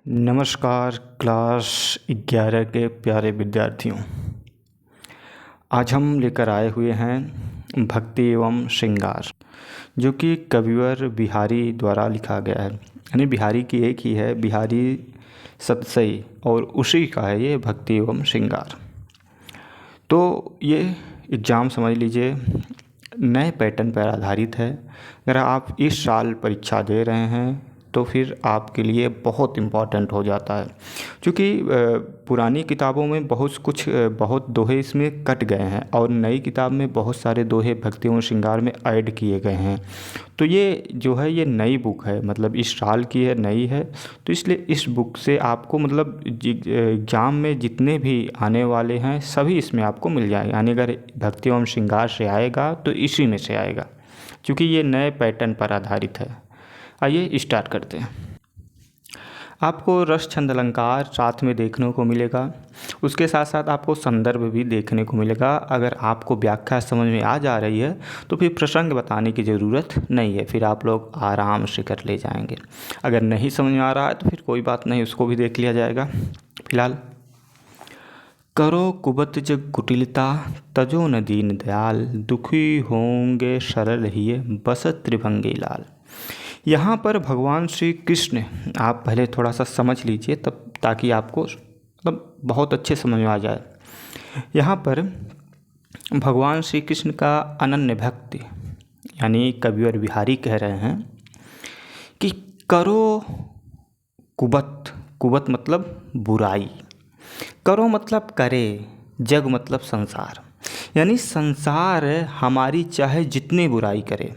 नमस्कार क्लास 11 के प्यारे विद्यार्थियों। आज हम लेकर आए हुए हैं भक्ति एवं श्रृंगार, जो कि कविवर बिहारी द्वारा लिखा गया है। यानी बिहारी की एक ही है, बिहारी सतसई, और उसी का है ये भक्ति एवं श्रृंगार। तो ये एग्ज़ाम समझ लीजिए नए पैटर्न पर आधारित है। अगर आप इस साल परीक्षा दे रहे हैं तो फिर आपके लिए बहुत इम्पॉर्टेंट हो जाता है, क्योंकि पुरानी किताबों में बहुत दोहे इसमें कट गए हैं और नई किताब में बहुत सारे दोहे भक्ति एवं श्रृंगार में ऐड किए गए हैं। तो ये जो है ये नई बुक है, मतलब इस साल की है, नई है। तो इसलिए इस बुक से आपको मतलब एग्ज़ाम में जितने भी आने वाले हैं सभी इसमें आपको मिल जाएगा। यानी अगर भक्ति एवं श्रृंगार से आएगा तो इसी में से आएगा, क्योंकि ये नए पैटर्न पर आधारित है। आइए स्टार्ट करते हैं। आपको रस छंद अलंकार साथ में देखने को मिलेगा, उसके साथ साथ आपको संदर्भ भी देखने को मिलेगा। अगर आपको व्याख्या समझ में आ जा रही है तो फिर प्रसंग बताने की ज़रूरत नहीं है, फिर आप लोग आराम से कर ले जाएंगे। अगर नहीं समझ में आ रहा है तो फिर कोई बात नहीं, उसको भी देख लिया जाएगा। फिलहाल करो कुबत जग कुटिलता, तजो न दीन दयाल, दुखी होंगे सरल हिये बसत त्रिभंगी लाल। यहाँ पर भगवान श्री कृष्ण, आप पहले थोड़ा सा समझ लीजिए तब, ताकि आपको मतलब बहुत अच्छे समझ में आ जाए। यहाँ पर भगवान श्री कृष्ण का अनन्य भक्ति, यानी कविवर बिहारी कह रहे हैं कि करो कुबत, कुबत मतलब बुराई, करो मतलब करे, जग मतलब संसार। यानी संसार हमारी चाहे जितनी बुराई करे,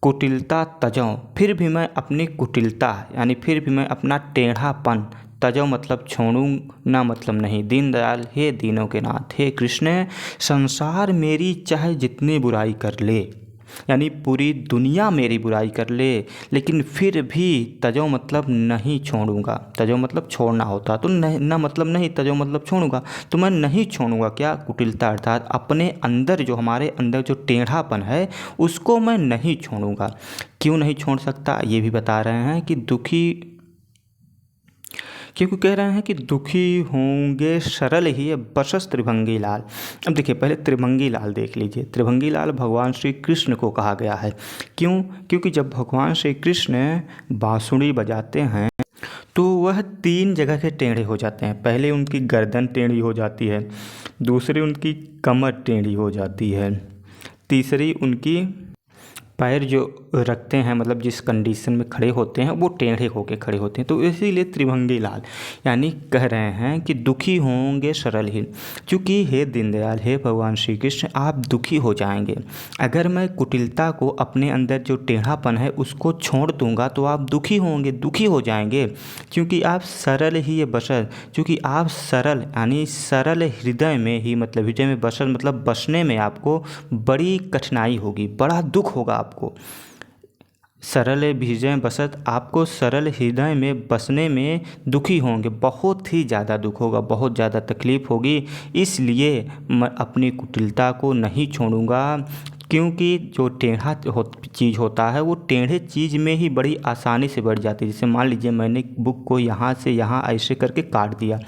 कुटिलता तजों, फिर भी मैं अपनी कुटिलता यानी फिर भी मैं अपना टेढ़ापन, तजों मतलब छोड़ूं ना मतलब नहीं, दीनदयाल हे दीनों के नाथ, हे कृष्ण संसार मेरी चाहे जितनी बुराई कर ले, यानी पूरी दुनिया मेरी बुराई कर ले, लेकिन फिर भी तजो मतलब नहीं छोड़ूंगा। तजो मतलब छोड़ना होता तो नहीं, ना मतलब नहीं, तजो मतलब छोड़ूंगा, तो मैं नहीं छोड़ूंगा क्या, कुटिलता अर्थात अपने अंदर जो हमारे अंदर जो टेढ़ापन है उसको मैं नहीं छोड़ूंगा। क्यों नहीं छोड़ सकता ये भी बता रहे हैं कि दुखी, क्योंकि कह रहे हैं कि दुखी होंगे सरल ही बसस त्रिभंगी लाल। अब देखिए पहले त्रिभंगी लाल देख लीजिए। त्रिभंगी लाल भगवान श्री कृष्ण को कहा गया है। क्यों? क्योंकि जब भगवान श्री कृष्ण बांसुरी बजाते हैं तो वह 3 जगह के टेढ़े हो जाते हैं। पहले उनकी गर्दन टेढ़ी हो जाती है, दूसरी उनकी कमर टेढ़ी हो जाती है, तीसरी उनकी पैर जो रखते हैं, मतलब जिस कंडीशन में खड़े होते हैं वो टेढ़े होके खड़े होते हैं। तो इसीलिए त्रिभंगी लाल, यानी कह रहे हैं कि दुखी होंगे सरल ही, क्योंकि हे दीनदयाल, हे भगवान श्री कृष्ण आप दुखी हो जाएंगे। अगर मैं कुटिलता को, अपने अंदर जो टेढ़ापन है उसको छोड़ दूंगा तो आप दुखी होंगे, दुखी हो जाएंगे, क्योंकि आप सरल ही ये बसर, क्योंकि आप सरल यानी सरल हृदय में ही, मतलब हृदय में बसर मतलब बसने में आपको बड़ी कठिनाई होगी, बड़ा दुख होगा आपको। सरल हृदय बसत, आपको सरल हृदय में बसने में दुखी होंगे, बहुत ही ज़्यादा दुख होगा, बहुत ज़्यादा तकलीफ़ होगी। इसलिए मैं अपनी कुटिलता को नहीं छोड़ूंगा, क्योंकि जो टेढ़ा चीज़ होता है वो टेढ़े चीज़ में ही बड़ी आसानी से बढ़ जाती है। जैसे मान लीजिए मैंने बुक को यहाँ से यहाँ ऐसे करके काट दिया,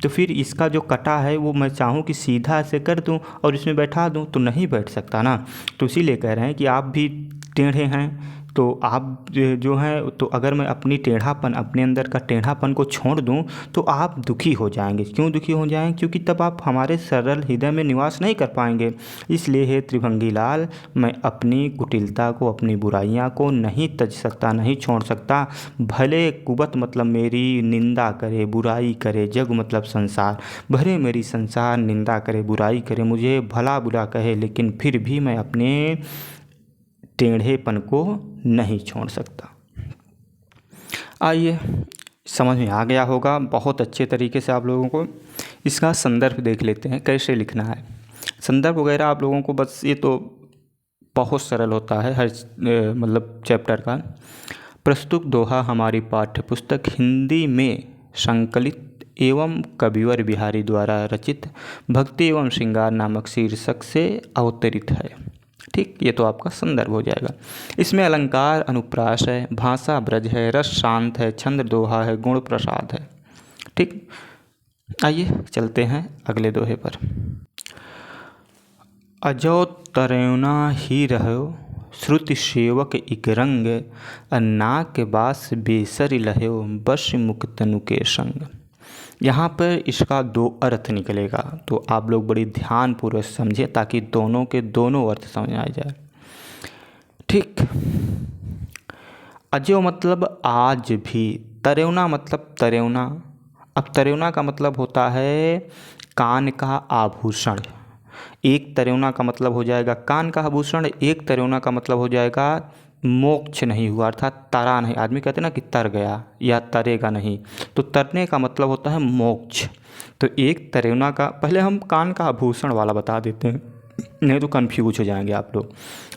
तो फिर इसका जो कटा है वो मैं चाहूँ कि सीधा ऐसे कर दूँ और इसमें बैठा दूँ तो नहीं बैठ सकता ना। तो इसीलिए कह रहे हैं कि आप भी टेढ़े हैं, तो आप जो हैं, तो अगर मैं अपनी टेढ़ापन, अपने अंदर का टेढ़ापन को छोड़ दूं तो आप दुखी हो जाएंगे। क्यों दुखी हो जाएंगे? क्योंकि तब आप हमारे सरल हृदय में निवास नहीं कर पाएंगे। इसलिए हे त्रिभंगी लाल, मैं अपनी कुटिलता को, अपनी बुराइयां को नहीं तज सकता, नहीं छोड़ सकता। भले कुबत मतलब मेरी निंदा करे, बुराई करे, जग मतलब संसार, भले मेरी संसार निंदा करे, बुराई करे, मुझे भला बुरा कहे, लेकिन फिर भी मैं अपने टेढ़ेपन को नहीं छोड़ सकता। आइए, समझ में आ गया होगा बहुत अच्छे तरीके से आप लोगों को। इसका संदर्भ देख लेते हैं कैसे लिखना है। संदर्भ वगैरह आप लोगों को बस, ये तो बहुत सरल होता है हर मतलब चैप्टर का। प्रस्तुत दोहा हमारी पाठ्य पुस्तक हिंदी में संकलित एवं कविवर बिहारी द्वारा रचित भक्ति एवं श्रृंगार नामक शीर्षक से अवतरित है। ठीक, ये तो आपका संदर्भ हो जाएगा। इसमें अलंकार अनुप्रास है, भाषा ब्रज है, रस शांत है, छंद दोहा है, गुण प्रसाद है। ठीक, आइए चलते हैं अगले दोहे पर। अजो तरेना ही रहो श्रुति सेवक इक रंग, नाक बास बेसर लहो बस मुक्तनु के संग। यहाँ पर इसका दो अर्थ निकलेगा, तो आप लोग बड़ी ध्यानपूर्वक समझे ताकि दोनों के दोनों अर्थ समझ आ जाए। ठीक, अजो मतलब आज भी, तरेवना मतलब तरेवना। अब तरेवना का मतलब होता है कान का आभूषण। एक तरेवना का मतलब हो जाएगा कान का आभूषण, एक तरेवना का मतलब हो जाएगा मोक्ष नहीं हुआ, अर्थात तरा नहीं। आदमी कहते हैं ना कि तर गया या तरेगा नहीं, तो तरने का मतलब होता है मोक्ष। तो एक तरेवना का, पहले हम कान का आभूषण वाला बता देते हैं, नहीं तो कन्फ्यूज हो जाएंगे आप लोग।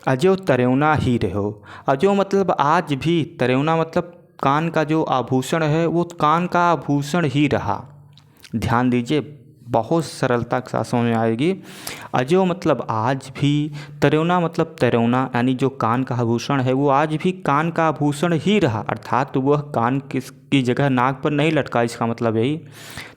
अजो तरेवना ही रहो, अजो मतलब आज भी, तरेवना मतलब कान का जो आभूषण है वो कान का आभूषण ही रहा। ध्यान दीजिए, बहुत सरलता के साथ समझ में आएगी। अजो मतलब आज भी, तरेवना मतलब तरेवना यानी जो कान का आभूषण है वो आज भी कान का आभूषण ही रहा, अर्थात वह कान की जगह नाक पर नहीं लटका, इसका मतलब यही।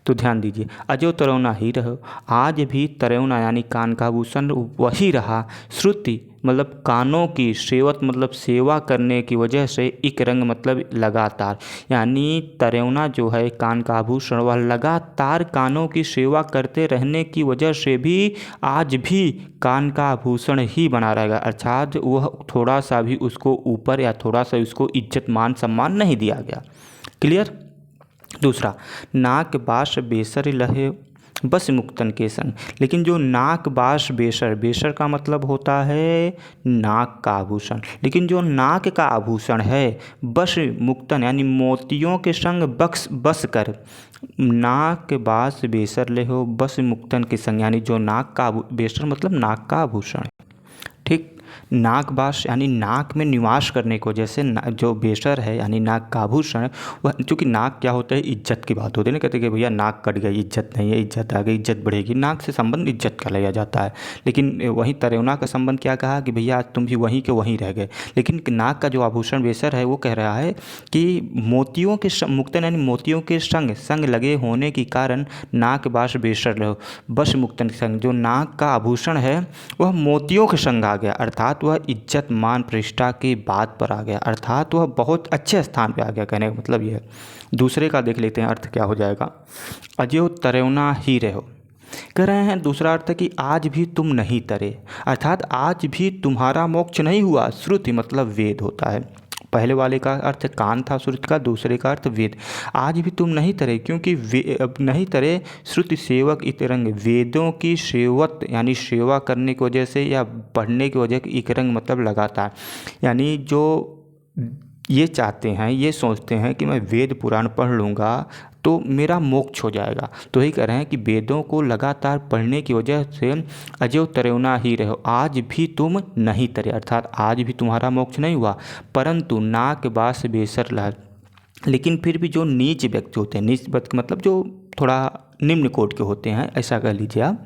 तो ध्यान दीजिए, अजो तरेवना ही रहो, आज भी तरेवना यानी कान का आभूषण वही रहा। श्रुति मतलब कानों की, सेवत मतलब सेवा करने की वजह से, इक रंग मतलब लगातार, यानी तरेवना जो है कान का आभूषण वह लगातार कानों की सेवा करते रहने की वजह से भी आज भी कान का आभूषण ही बना रहेगा, अर्थात वह थोड़ा सा भी उसको ऊपर या थोड़ा सा उसको इज्जत मान सम्मान नहीं दिया गया। क्लियर। दूसरा, नाक बास बेसर लहे बस मुक्तन के संग। लेकिन जो नाक बास बेसर, बेसर का मतलब होता है नाक का आभूषण, लेकिन जो नाक का आभूषण है बस मुक्तन यानी मोतियों के संग बस कर, नाक बास बेसर ले हो बस मुक्तन के संग, यानी जो नाक का बेसर मतलब नाक का आभूषण। ठीक, नाक बास यानी नाक में निवास करने को, जैसे जो बेसर है यानी नाक का आभूषण, वह चूँकि नाक क्या होता है इज्जत की बात होती है ना, कहते हैं कि भैया नाक कट गई इज्जत नहीं है, इज्जत आ गई इज्जत बढ़ेगी, नाक से संबंध इज्जत का लिया जाता है। लेकिन वहीं तरेवना का संबंध क्या कहा कि भैया आज तुम भी वहीं के वहीं रह गए। लेकिन नाक का जो आभूषण बेसर है वो कह रहा है कि मोतियों के मुक्तन यानी मोतियों के संग लगे होने के कारण नाक बास बेसर रहो बस मुक्तन के संग, जो नाक का आभूषण है वह मोतियों के संग आ गया, अर्थात वह इज्जत मान प्रतिष्ठा की बात पर आ गया, अर्थात वह बहुत अच्छे स्थान पे आ गया। कहने का मतलब यह है। दूसरे का देख लेते हैं अर्थ क्या हो जाएगा। अजो तरेवना ही रहो, कह रहे हैं दूसरा अर्थ है कि आज भी तुम नहीं तरे, अर्थात आज भी तुम्हारा मोक्ष नहीं हुआ। श्रुति मतलब वेद होता है, पहले वाले का अर्थ कान था श्रुति का, दूसरे का अर्थ वेद। आज भी तुम नहीं तरे, क्योंकि नहीं तरे श्रुति सेवक इतरंग, वेदों की सेवत यानी सेवा करने की वजह से या पढ़ने की वजह से, इकरंग मतलब लगातार, यानी जो ये चाहते हैं, ये सोचते हैं कि मैं वेद पुराण पढ़ लूँगा तो मेरा मोक्ष हो जाएगा, तो यही कह रहे हैं कि वेदों को लगातार पढ़ने की वजह से अजो तरेवना ही रहो, आज भी तुम नहीं तरे, अर्थात आज भी तुम्हारा मोक्ष नहीं हुआ। परंतु नाक बास बेसर लह, लेकिन फिर भी जो नीच व्यक्ति होते हैं, नीच व्यक्ति मतलब जो थोड़ा निम्न कोटि के होते हैं, ऐसा कह लीजिए आप,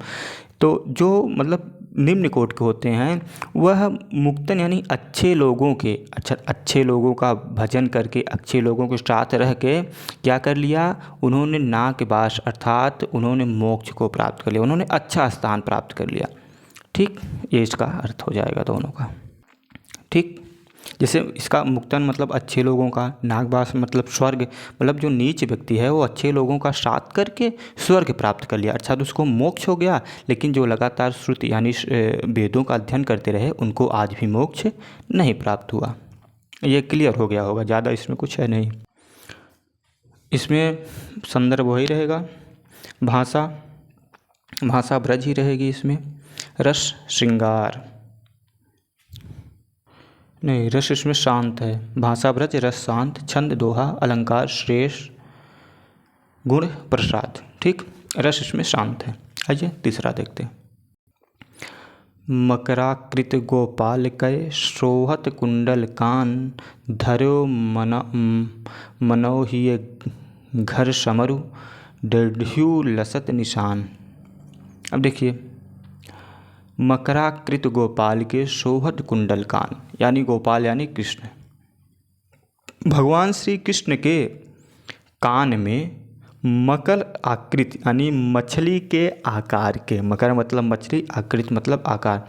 तो जो मतलब निम्न कोटि के होते हैं वह मुक्तन यानी अच्छे लोगों के, अच्छे लोगों का भजन करके, अच्छे लोगों के साथ रह के क्या कर लिया, उन्होंने नाक बास अर्थात उन्होंने मोक्ष को प्राप्त कर लिया, उन्होंने अच्छा स्थान प्राप्त कर लिया। ठीक, ये इसका अर्थ हो जाएगा दोनों का। ठीक, जैसे इसका मुक्तन मतलब अच्छे लोगों का, नागबास मतलब स्वर्ग, मतलब जो नीच व्यक्ति है वो अच्छे लोगों का साथ करके स्वर्ग प्राप्त कर लिया, अर्थात उसको मोक्ष हो गया। लेकिन जो लगातार श्रुति यानी वेदों का अध्ययन करते रहे उनको आज भी मोक्ष नहीं प्राप्त हुआ। ये क्लियर हो गया होगा, ज़्यादा इसमें कुछ है नहीं। इसमें संदर्भ वही रहेगा, भाषा ब्रज ही रहेगी इसमें। रस श्रृंगार नहीं, रस इसमें शांत है, भाषा ब्रज रस शांत, छंद दोहा, अलंकार श्रेष्ठ, गुण प्रसाद। ठीक, रस इसमें शांत है। आइए तीसरा देखते हैं। मकराकृत गोपाल कय सोहत कुंडल कान, धर्यो मनोहिय घर समरु, दृढ़्यु लसत निशान। अब देखिए, मकराकृत गोपाल के शोभत कुंडल कान, यानी गोपाल यानी कृष्ण। भगवान श्री कृष्ण के कान में मकर आकृति यानी मछली के आकार के, मकर मतलब मछली, आकृति मतलब आकार,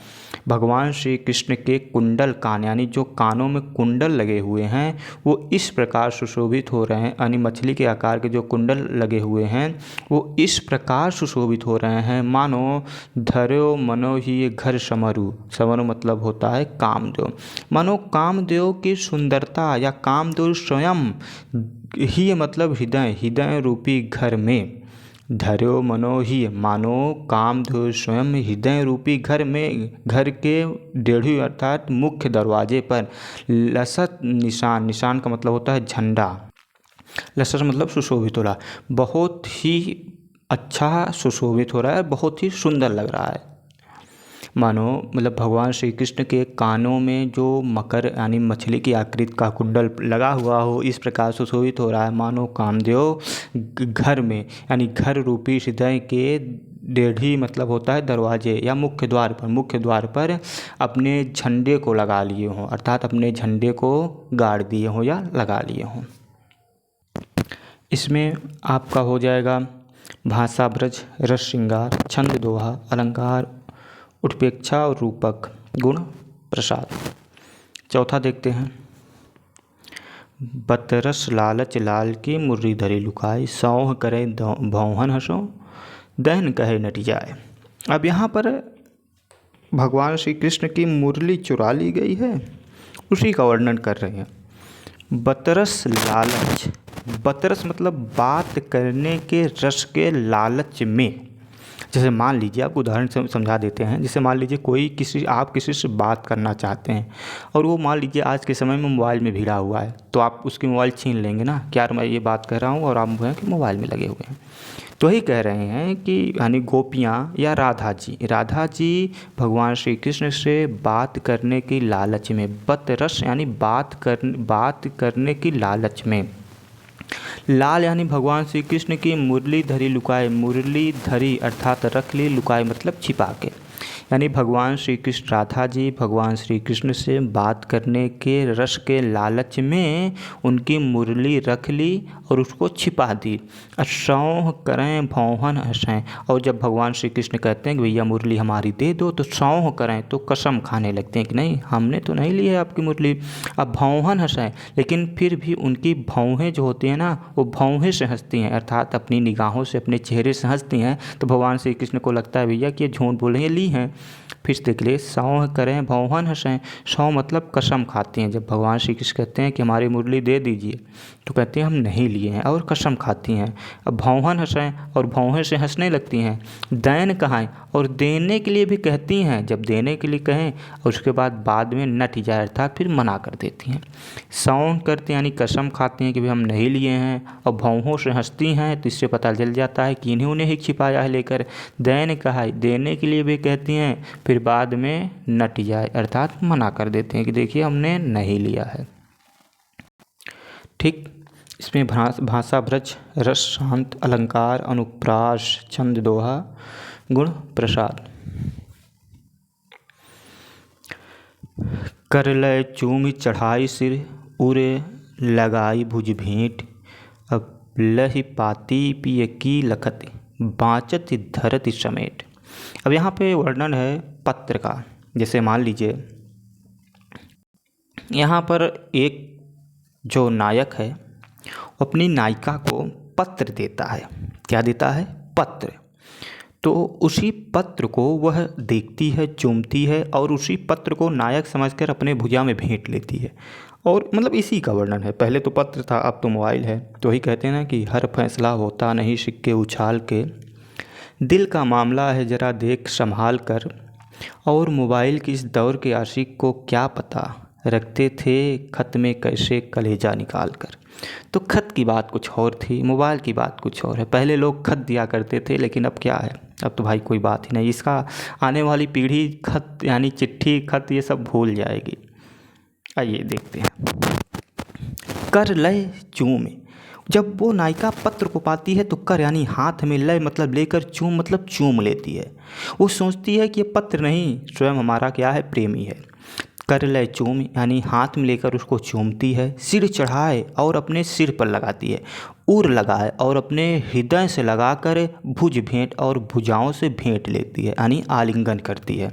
भगवान श्री कृष्ण के कुंडल कान यानी जो कानों में कुंडल लगे हुए हैं वो इस प्रकार सुशोभित हो रहे हैं, यानी मछली के आकार के जो कुंडल लगे हुए हैं वो इस प्रकार सुशोभित हो रहे हैं मानो धर्यो मनो ही ये घर समरु, समरु मतलब होता है कामदेव, मानो कामदेव की सुंदरता या कामदेव स्वयं ही मतलब हृदय, हृदय रूपी घर में, धर्यो मनो ही मानो कामदेव स्वयं हृदय रूपी घर में, घर के डेढ़ी अर्थात मुख्य दरवाजे पर लसत निशान, निशान का मतलब होता है झंडा, लसत मतलब सुशोभित हो रहा, बहुत ही अच्छा सुशोभित हो रहा है, बहुत ही सुंदर लग रहा है। मानो मतलब भगवान श्री कृष्ण के कानों में जो मकर यानी मछली की आकृति का कुंडल लगा हुआ हो इस प्रकार सुशोभित हो रहा है, मानो कामदेव घर में यानी घर रूपी हृदय के डेढ़ी मतलब होता है दरवाजे या मुख्य द्वार पर अपने झंडे को लगा लिए हों, अर्थात अपने झंडे को गाड़ दिए हों या लगा लिए हों। इसमें आपका हो जाएगा भाषा ब्रज, रस श्रृंगार, छंद दोहा, अलंकार, उत्प्रेक्षा और रूपक, गुण प्रसाद। चौथा देखते हैं, बतरस लालच लाल की मुरली धरी लुकाई, सौह करे भौहन हंसो, दहन कहे नटी जाए। अब यहाँ पर भगवान श्री कृष्ण की मुरली चुरा ली गई है, उसी का वर्णन कर रहे हैं। बतरस लालच, बतरस मतलब बात करने के रस के लालच में, जैसे मान लीजिए आपको उदाहरण से समझा देते हैं, जैसे मान लीजिए आप किसी से बात करना चाहते हैं और वो मान लीजिए आज के समय में मोबाइल में भिड़ा हुआ है, तो आप उसकी मोबाइल छीन लेंगे ना, क्या मैं ये बात कर रहा हूँ और आप जो है कि मोबाइल में लगे हुए हैं। तो ही कह रहे हैं कि यानी गोपियाँ या राधा जी भगवान श्री कृष्ण से बात करने की लालच में, बतरस यानी बात करने की लालच में, लाल यानी भगवान श्री कृष्ण की मुरली धरी लुकाए, मुरली धरी अर्थात रख ली, लुकाए मतलब छिपा के, यानी भगवान श्री कृष्ण, राधा जी भगवान श्री कृष्ण से बात करने के रस के लालच में उनकी मुरली रख ली और उसको छिपा दी। सौह करें भौहन हंसें, और जब भगवान श्री कृष्ण कहते हैं कि भैया मुरली हमारी दे दो, तो सौह करें तो कसम खाने लगते हैं कि नहीं हमने तो नहीं ली है आपकी मुरली। अब भौहन हंसें, लेकिन फिर भी उनकी भौहें जो होती हैं ना वो भौहें से हंसती हैं, अर्थात अपनी निगाहों से अपने चेहरे से हंसती हैं। तो भगवान श्री कृष्ण को लगता है भैया कि ये झूठ बोल रही हैं, ली हैं। फिर से देख लिए, सौह करें भौहन हंसें, सौ मतलब कसम खाती हैं। जब भगवान श्री कृष्ण कहते हैं कि हमारी मुरली दे दीजिए तो कहते हैं हम नहीं लिए हैं और कसम खाती हैं। अब भौहन हंसें और भौहें से हंसने लगती हैं। दैन कहाएं, और देने के लिए भी कहती हैं, जब देने के लिए कहें और उसके बाद में नट जाए अर्थात फिर मना कर देती हैं। सौह करते यानी कसम खाती हैं कि भाई हम नहीं लिए हैं, और भौहों से हंसती हैं तो इससे पता चल जाता है कि इन्होंने ही छिपाया है लेकर। दैन कहाई, देने के लिए भी कहती हैं फिर बाद में नट जाए अर्थात मना कर देते हैं कि देखिए हमने नहीं लिया है। ठीक, इसमें भाषा ब्रज, रस शांत, अलंकार, अनुप्रास, छंद दोहा, गुण प्रसाद। कर लय चूमी चढ़ाई सिर, उरे लगाई भुज भेंट, अब लहि पाती पिय की लखत, बाँचत धरति समेट। अब यहाँ पे वर्णन है पत्र का। जैसे मान लीजिए यहाँ पर एक जो नायक है अपनी नायिका को पत्र देता है। क्या देता है? पत्र। तो उसी पत्र को वह देखती है, चूमती है और उसी पत्र को नायक समझकर अपने भुजा में भेंट लेती है। और मतलब इसी का वर्णन है। पहले तो पत्र था, अब तो मोबाइल है। तो ही कहते हैं ना कि हर फैसला होता नहीं सिक्के उछाल के, दिल का मामला है ज़रा देख संभाल कर, और मोबाइल की इस दौर के आशिक को क्या पता रखते थे खत में कैसे कलेजा निकाल कर। तो खत की बात कुछ और थी, मोबाइल की बात कुछ और है। पहले लोग खत दिया करते थे, लेकिन अब क्या है, अब तो भाई कोई बात ही नहीं। इसका आने वाली पीढ़ी खत यानी चिट्ठी, खत ये सब भूल जाएगी। आइए देखते हैं। कर लय चूमे, जब वो नायिका पत्र को पाती है तो कर यानी हाथ में लय मतलब लेकर चूम मतलब चूम लेती है। वो सोचती है कि ये पत्र नहीं, स्वयं हमारा क्या है, प्रेमी है। कर लय चूम यानी हाथ में लेकर उसको चूमती है, सिर चढ़ाए और अपने सिर पर लगाती है, उर लगाए और अपने हृदय से लगाकर भुज भेंट और भुजाओं से भेंट लेती है यानी आलिंगन करती है।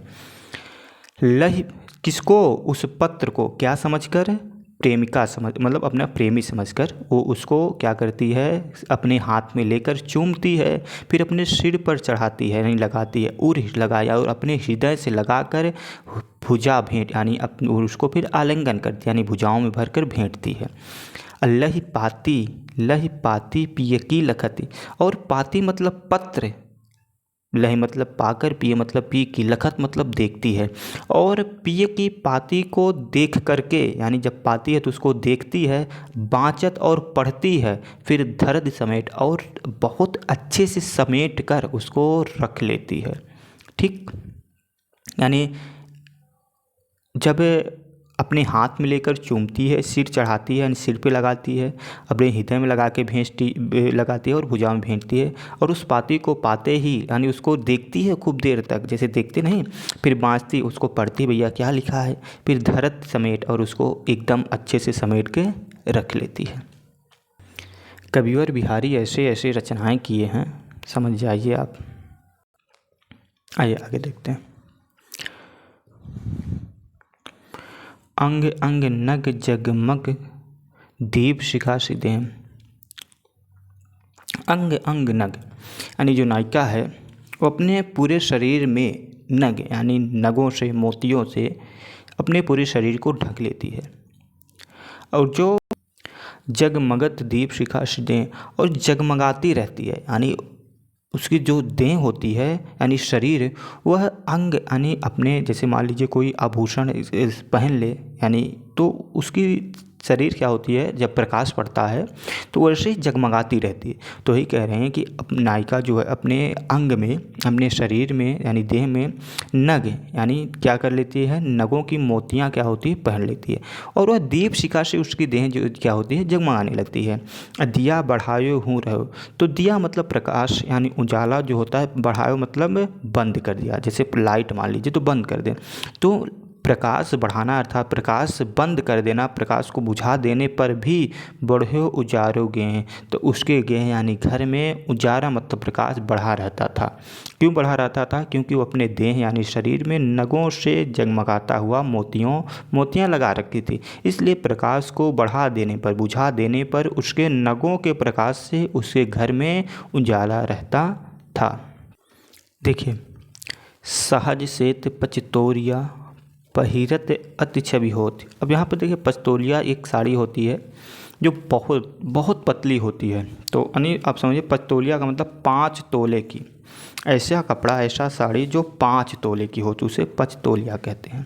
लह किसको, उस पत्र को क्या समझकर, प्रेमिका समझ मतलब अपना प्रेमी समझकर वो उसको क्या करती है, अपने हाथ में लेकर चूमती है, फिर अपने सिर पर चढ़ाती है यानी लगाती है, उर लगाया और अपने हृदय से लगाकर भुजा भेंट यानी उसको फिर आलिंगन करती है यानी भुजाओं में भरकर भेंटती है। लह पाती पिय की लखती, और पाती मतलब पत्र, लह मतलब पाकर, पिय मतलब पी की, लखत मतलब देखती है, और पिय की पाती को देख करके यानी जब पाती है तो उसको देखती है, बाँचत और पढ़ती है, फिर धर्द समेट और बहुत अच्छे से समेट कर उसको रख लेती है। ठीक, यानी जब अपने हाथ में लेकर चूमती है, सिर चढ़ाती है यानी सिर पे लगाती है, अपने हृदय में लगा के लगाती है और भुजा में भेंटती है, और उस पाती को पाते ही यानी उसको देखती है खूब देर तक, जैसे देखते नहीं, फिर बाँचती उसको पढ़ती, भैया क्या लिखा है, फिर धरत समेट और उसको एकदम अच्छे से समेट के रख लेती है। कविवर बिहारी ऐसे ऐसे रचनाएँ किए हैं, समझ जाइए आप। आइए आगे देखते हैं। अंग अंग नग जगमग दीप शिखा सिदेम। अंग अंग नग यानी जो नायिका है वो अपने पूरे शरीर में नग यानी नगों से, मोतियों से अपने पूरे शरीर को ढक लेती है, और जो जगमगत दीप शिखा सिदें और जगमगाती रहती है यानी उसकी जो देह होती है यानी शरीर, वह अंग यानी अपने जैसे मान लीजिए कोई आभूषण पहन ले यानी तो उसकी शरीर क्या होती है, जब प्रकाश पड़ता है तो वैसे ही जगमगाती रहती है। तो यही कह रहे हैं कि नायिका जो है अपने अंग में, अपने शरीर में यानी देह में नग यानी क्या कर लेती है, नगों की मोतियाँ क्या होती है, पहन लेती है, और वह दीप शिखा से उसकी देह जो क्या होती है, जगमगाने लगती है। दिया बढ़ायो हूँ रहो, तो दिया मतलब प्रकाश यानी उजाला जो होता है, बढ़ायो मतलब बंद कर दिया, जैसे लाइट मान लीजिए तो बंद कर दें, तो प्रकाश बढ़ाना अर्थात प्रकाश बंद कर देना, प्रकाश को बुझा देने पर भी बढ़ो उजारो गें, तो उसके गें यानी घर में उजारा मतलब प्रकाश बढ़ा रहता था। क्यों बढ़ा रहता था, क्योंकि वो अपने देह यानी शरीर में नगों से जगमगाता हुआ मोतियाँ लगा रखी थी, इसलिए प्रकाश को बढ़ा देने पर, बुझा देने पर उसके नगों के प्रकाश से उसके घर में उजाला रहता था। देखिए, सहज सेत पचतोरिया पहिरत अति छवि होती। अब यहाँ पर देखिए पचतोलिया एक साड़ी होती है जो बहुत बहुत पतली होती है, तो यानी आप समझिए पचतोलिया का मतलब 5 तोले की, ऐसा कपड़ा, ऐसा साड़ी जो 5 तोले की हो तो उसे पचतोलिया कहते हैं।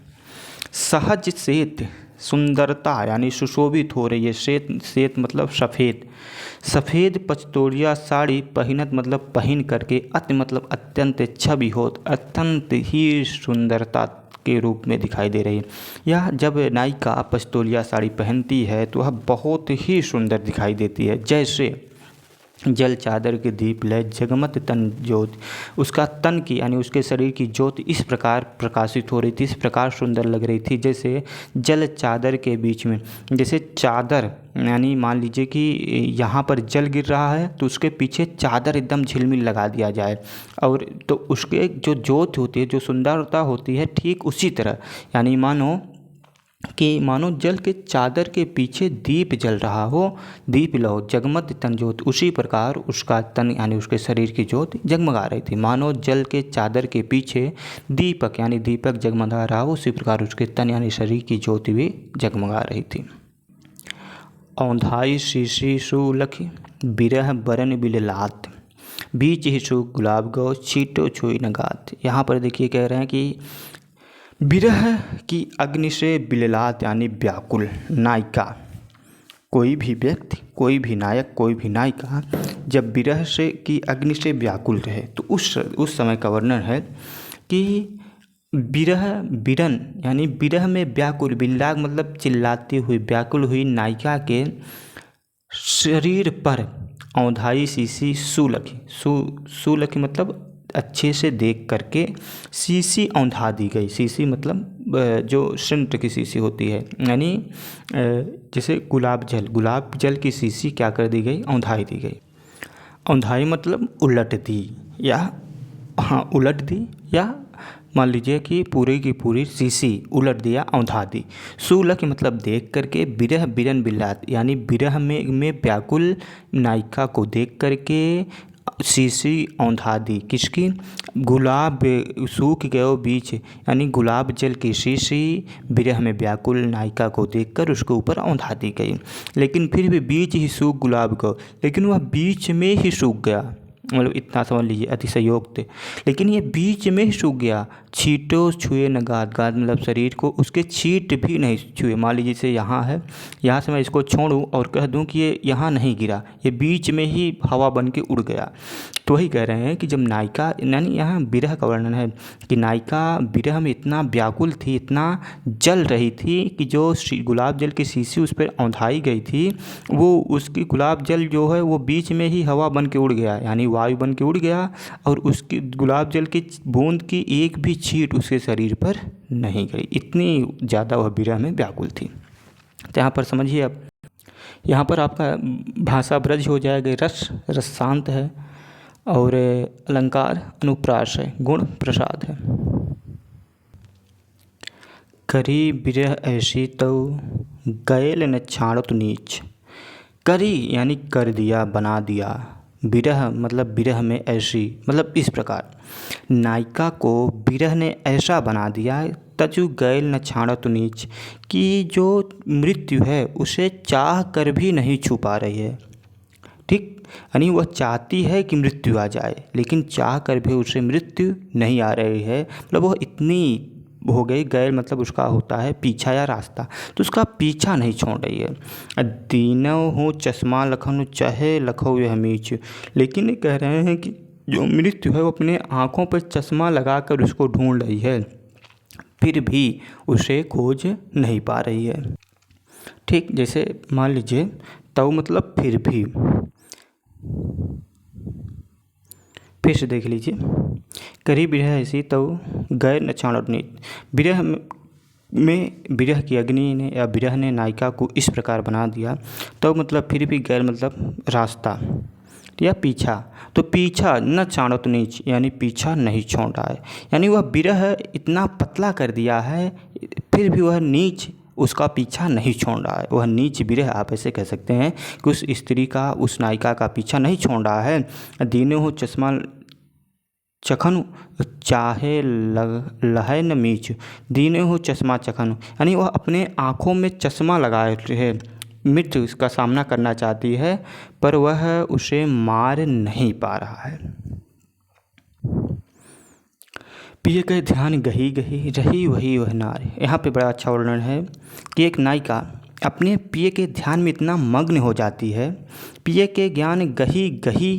सहज श्वेत सुंदरता यानी सुशोभित हो रही है, श्वेत मतलब सफ़ेद, सफ़ेद पचतोलिया साड़ी पहिनत मतलब पहन करके, अति मतलब अत्यंत, छवि होत अत्यंत ही सुंदरता के रूप में दिखाई दे रही है। यह जब नायिका पचतोलिया साड़ी पहनती है तो वह बहुत ही सुंदर दिखाई देती है, जैसे जल चादर के दीप लय जगमत तन ज्योति, उसका तन की यानी उसके शरीर की ज्योति इस प्रकार प्रकाशित हो रही थी, इस प्रकार सुंदर लग रही थी, जैसे जल चादर के बीच में, जैसे चादर यानी मान लीजिए कि यहाँ पर जल गिर रहा है तो उसके पीछे चादर एकदम झिलमिल लगा दिया जाए, और तो उसके जो ज्योति होती है, जो सुंदरता होती है, ठीक उसी तरह यानी मानो जल के चादर के पीछे दीप जल रहा हो, दीप लो जगमत तन ज्योति, उसी प्रकार उसका तन यानी उसके शरीर की ज्योति जगमगा रही थी, मानो जल के चादर के पीछे दीपक यानी दीपक जगमगा रहा हो, उसी प्रकार उसके तन यानी शरीर की ज्योति भी जगमगा रही थी। औंधाई शीशी सु लखी बिरह बरन बिललात, बीच ही सु गुलाब गौ छीटो छुई नगात। यहाँ पर देखिए कह रहे हैं कि बिरह की अग्नि से बिललात यानी व्याकुल नायिका, कोई भी व्यक्ति, कोई भी नायक, कोई भी नायिका जब विरह से की अग्नि से व्याकुल रहे तो उस समय का वर्णन है कि बिरन यानी विरह में व्याकुल, बिल्लाग मतलब चिल्लाती हुई, व्याकुल हुई नायिका के शरीर पर औंधाई शीशी सुलखी, सुलखी मतलब अच्छे से देख करके शीशी औंधा दी गई। शीशी मतलब जो सेंट की शीशी होती है, यानी जैसे गुलाब जल की शीशी क्या कर दी गई, औंधाई दी गई। औंधाई मतलब उलट दी, या हाँ उलट दी, या मान लीजिए कि पूरी की पूरी शीशी उलट दिया, औंधा दी। सुलख मतलब देख करके, बिरह बिरन बिल्लात यानी बिरह में व्याकुल नायिका को देख करके शीशी औंधा दी। किसकी? गुलाब सूख गयो बीच, यानी गुलाब जल की शीशी बिरह में व्याकुल नायिका को देखकर उसके ऊपर औंधा दी गई। लेकिन फिर भी बीच ही सूख गुलाब को, लेकिन वह बीच में ही सूख गया, मतलब इतना समझ लीजिए, अतिशयोक्त। लेकिन ये बीच में ही सूख गया। छींटो छुए न गाद, गाद मतलब शरीर को उसके छींट भी नहीं छुए। मान लीजिए जैसे यहाँ है, यहाँ से मैं इसको छोड़ूं और कह दूं कि ये यहाँ नहीं गिरा, ये बीच में ही हवा बन के उड़ गया। तो वही कह रहे हैं कि जब नायिका, यानी यहाँ विरह का वर्णन है कि नायिका विरह में इतना व्याकुल थी, इतना जल रही थी कि जो गुलाब जल की शीशी उस पर औंधाई गई थी, वो उसकी गुलाब जल जो है वो बीच में ही हवा बन के उड़ गया, यानी वायु बन के उड़ गया, और उसकी गुलाब जल की बूंद की एक भी छींट उसके शरीर पर नहीं गई। इतनी ज़्यादा वह विरह में व्याकुल थी। तो यहाँ पर समझिए, अब यहाँ पर आपका भाषा ब्रज हो जाएगा, रस शांत है, और अलंकार अनुप्रास है, गुण प्रसाद है। करी बिरह ऐसी तो गैल न छाड़त नीच। करी यानी कर दिया, बना दिया। बिरह मतलब बिरह में ऐसी, मतलब इस प्रकार नायिका को बिरह ने ऐसा बना दिया, तजु गैल न छाड़त नीच, कि जो मृत्यु है उसे चाह कर भी नहीं छू पा रही है। ठीक, यानी वह चाहती है कि मृत्यु आ जाए, लेकिन चाह कर भी उसे मृत्यु नहीं आ रही है। मतलब वह इतनी हो गई, गैर मतलब उसका होता है पीछा या रास्ता, तो उसका पीछा नहीं छोड़ रही है। दीनों हो चश्मा लखन चाहे लखो यह मीच, लेकिन ये कह रहे हैं कि जो मृत्यु है वो अपने आँखों पर चश्मा लगाकर उसको ढूंढ रही है, फिर भी उसे खोज नहीं पा रही है। ठीक, जैसे मान लीजिए तो मतलब फिर से देख लीजिए, करी बिरह ऐसी तो गैर न छाड़त नीच। बिरह में विरह की अग्नि ने या विरह ने नायिका को इस प्रकार बना दिया, तो मतलब फिर भी गैर मतलब रास्ता या पीछा, तो पीछा न छाड़त नीच यानी पीछा नहीं छोड़ रहा है, यानी वह विरह इतना पतला कर दिया है, फिर भी वह नीच उसका पीछा नहीं छोड़ रहा है। वह नीच विरह, आप ऐसे कह सकते हैं कि उस स्त्री का, उस नायिका का पीछा नहीं छोड़ रहा है। दीने हो चश्मा चखनु चाहे लहै न मीच, दीने हो चश्मा चखनु, यानी वह अपने आँखों में चश्मा लगाए है, मृत्यु का सामना करना चाहती है, पर वह उसे मार नहीं पा रहा है। पिए के ध्यान गही गही रही वही वह नार। यहाँ पे बड़ा अच्छा वर्णन है कि एक नायिका अपने पिए के ध्यान में इतना मग्न हो जाती है, पिए के ज्ञान गही गही,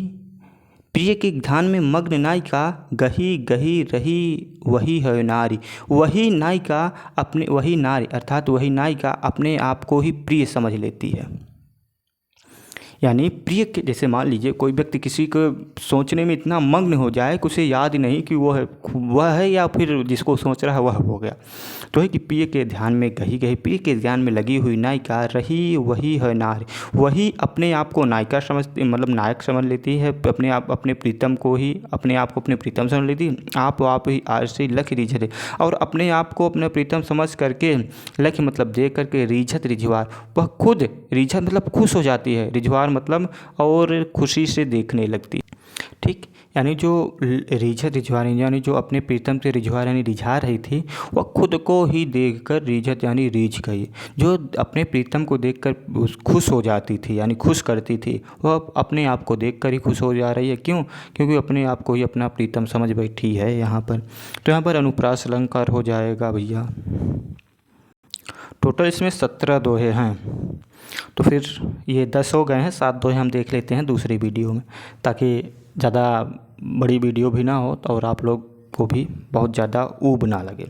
प्रिय के ध्यान में मग्न नायिका गही गही रही वही है नारी। वही नायिका अपने, वही नारी अर्थात वही नायिका अपने आप को ही प्रिय समझ लेती है। यानी प्रिय के, जैसे मान लीजिए कोई व्यक्ति किसी को सोचने में इतना मग्न हो जाए कि उसे याद नहीं कि वह है या फिर जिसको सोच रहा है वह हो गया, तो है कि प्रिय के ध्यान में गही गही, प्रिय के ध्यान में लगी हुई नायिका रही वही है नारी। वही अपने आप को नायिका समझती, मतलब नायक समझ लेती है, अपने आप अपने प्रीतम को ही, अपने आप को अपने प्रीतम समझ लेती है। आप ही आरसी लख रिझरे, और अपने आप को अपने प्रीतम समझ करके, लख मतलब देख करके, रिझत रिझवार, वह खुद रिझत मतलब खुश हो जाती है, रिझवार मतलब और खुशी से देखने लगती है। ठीक, यानी जो रिझत रिझवार यानी जो अपने प्रीतम से रिझवार यानी रिझा रही थी, वह खुद को ही देखकर रिझत यानी रीझ गई। जो अपने प्रीतम को देखकर खुश हो जाती थी यानी खुश करती थी, वह अपने आप को देखकर ही खुश हो जा रही है। क्यों? क्योंकि अपने आप को ही अपना प्रीतम समझ बैठी है यहाँ पर। तो यहाँ पर अनुप्रास अलंकार हो जाएगा भैया। टोटल इसमें 17 दोहे हैं, तो फिर ये 10 हो गए हैं, 7 दोहे हम देख लेते हैं दूसरी वीडियो में, ताकि ज़्यादा बड़ी वीडियो भी ना हो और आप लोग को भी बहुत ज़्यादा ऊब ना लगे।